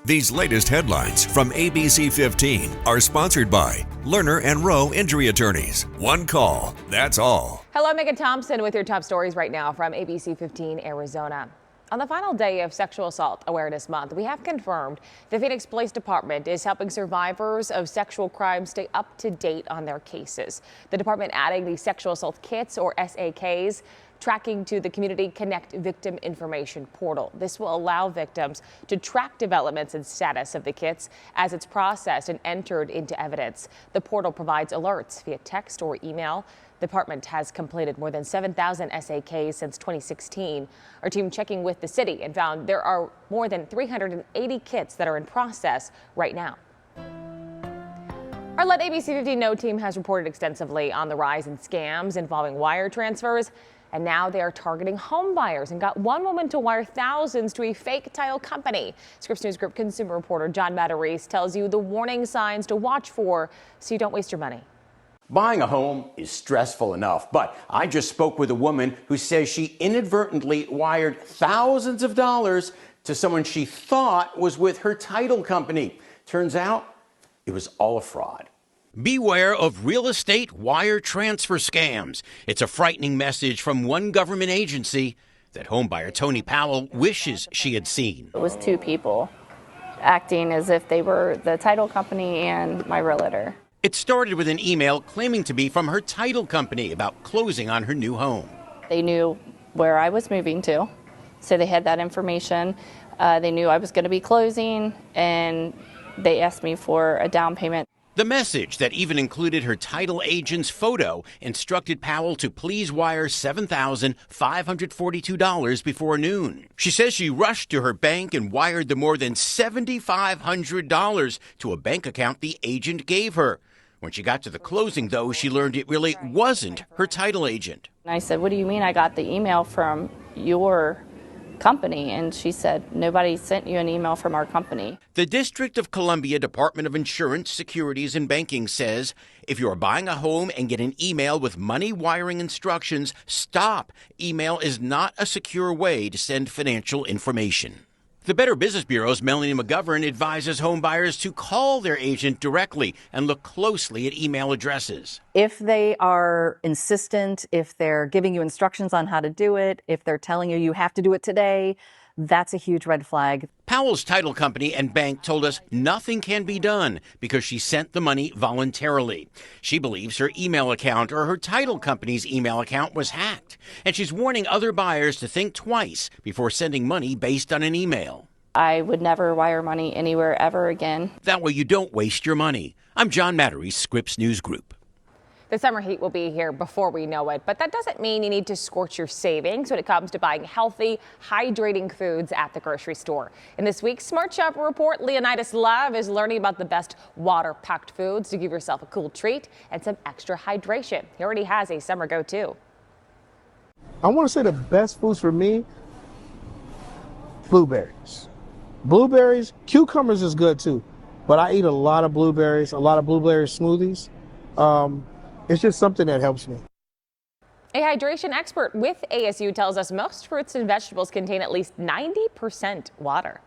These latest headlines from ABC15 are sponsored by Lerner and Rowe Injury Attorneys. One call, that's all. Hello, Megan Thompson with your top stories right now from ABC15 Arizona. On the final day of Sexual Assault Awareness Month, we have confirmed the Phoenix Police Department is helping survivors of sexual crimes stay up to date on their cases. The department adding the Sexual Assault Kits, or SAKs, tracking to the Community Connect Victim Information Portal. This will allow victims to track developments and status of the kits as it's processed and entered into evidence. The portal provides alerts via text or email. The department has completed more than 7,000 SAKs since 2016. Our team checking with the city and found there are more than 380 kits that are in process right now. Our Let ABC 15 Know team has reported extensively on the rise in scams involving wire transfers. And now they are targeting home buyers and got one woman to wire thousands to a fake title company. Scripps News Group consumer reporter John Matarese tells you the warning signs to watch for so you don't waste your money. Buying a home is stressful enough, but I just spoke with a woman who says she inadvertently wired thousands of dollars to someone she thought was with her title company. Turns out it was all a fraud. Beware of real estate wire transfer scams. It's a frightening message from one government agency that homebuyer Tony Powell wishes she had seen. It was two people acting as if they were the title company and my realtor. It started with an email claiming to be from her title company about closing on her new home. They knew where I was moving to, so they had that information. They knew I was going to be closing, and they asked me for a down payment. The message that even included her title agent's photo instructed Powell to please wire $7,542 before noon. She says she rushed to her bank and wired the more than $7,500 to a bank account the agent gave her. When she got to the closing, though, she learned it really wasn't her title agent. And I said, "What do you mean I got the email from your company?" And she said, "Nobody sent you an email from our company." The District of Columbia Department of Insurance, Securities and Banking says if you're buying a home and get an email with money wiring instructions, stop. Email is not a secure way to send financial information. The Better Business Bureau's Melanie McGovern advises home buyers to call their agent directly and look closely at email addresses. If they are insistent, if they're giving you instructions on how to do it, if they're telling you you have to do it today, that's a huge red flag. Powell's title company and bank told us nothing can be done because she sent the money voluntarily. She believes her email account or her title company's email account was hacked, and she's warning other buyers to think twice before sending money based on an email. I would never wire money anywhere ever again. That way you don't waste your money. I'm John Matarese, Scripps News Group. The summer heat will be here before we know it, but that doesn't mean you need to scorch your savings when it comes to buying healthy, hydrating foods at the grocery store. In this week's Smart Shopper Report, Leonidas Love is learning about the best water-packed foods to give yourself a cool treat and some extra hydration. He already has a summer go-to. I want to say the best foods for me, blueberries. Blueberries, cucumbers is good too, but I eat a lot of blueberries, a lot of blueberry smoothies. It's just something that helps me. A hydration expert with ASU tells us most fruits and vegetables contain at least 90% water.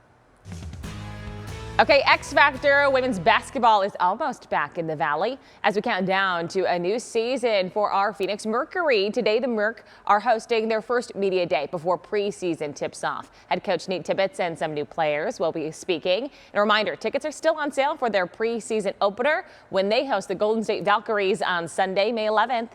Okay, X Factor women's basketball is almost back in the Valley as we count down to a new season for our Phoenix Mercury. Today, the Merc are hosting their first media day before preseason tips off. Head coach Nate Tibbetts and some new players will be speaking. And a reminder, tickets are still on sale for their preseason opener when they host the Golden State Valkyries on Sunday, May 11th.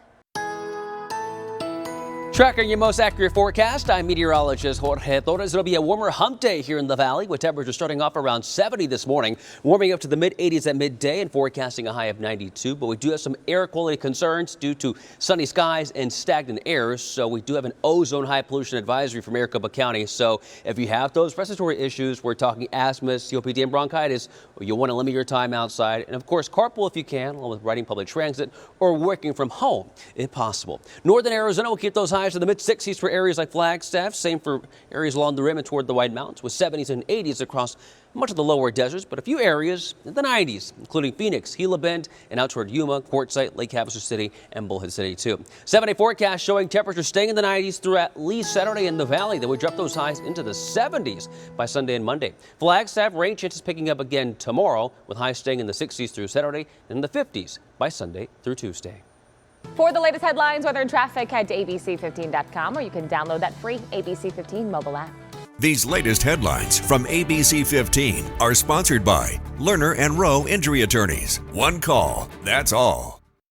Tracking your most accurate forecast, I'm meteorologist Jorge Torres. It'll be a warmer hump day here in the Valley with temperatures starting off around 70 this morning, warming up to the mid-80s at midday and forecasting a high of 92. But we do have some air quality concerns due to sunny skies and stagnant air. So we do have an ozone high pollution advisory for Maricopa County. So if you have those respiratory issues, we're talking asthma, COPD, and bronchitis, you'll want to limit your time outside. And of course, carpool if you can, along with riding public transit or working from home if possible. Northern Arizona will keep those highs to the mid-60s for areas like Flagstaff. Same for areas along the rim and toward the White Mountains with 70s and 80s across much of the lower deserts, but a few areas in the 90s, including Phoenix, Gila Bend, and out toward Yuma, Quartzsite, Lake Havasu City, and Bullhead City, too. 7-day forecast showing temperatures staying in the 90s through at least Saturday in the valley. Then we drop those highs into the 70s by Sunday and Monday. Flagstaff rain chances picking up again tomorrow, with highs staying in the 60s through Saturday and in the 50s by Sunday through Tuesday. For the latest headlines, weather and traffic, head to abc15.com, or you can download that free ABC15 mobile app. These latest headlines from ABC15 are sponsored by Lerner and Rowe Injury Attorneys. One call, that's all.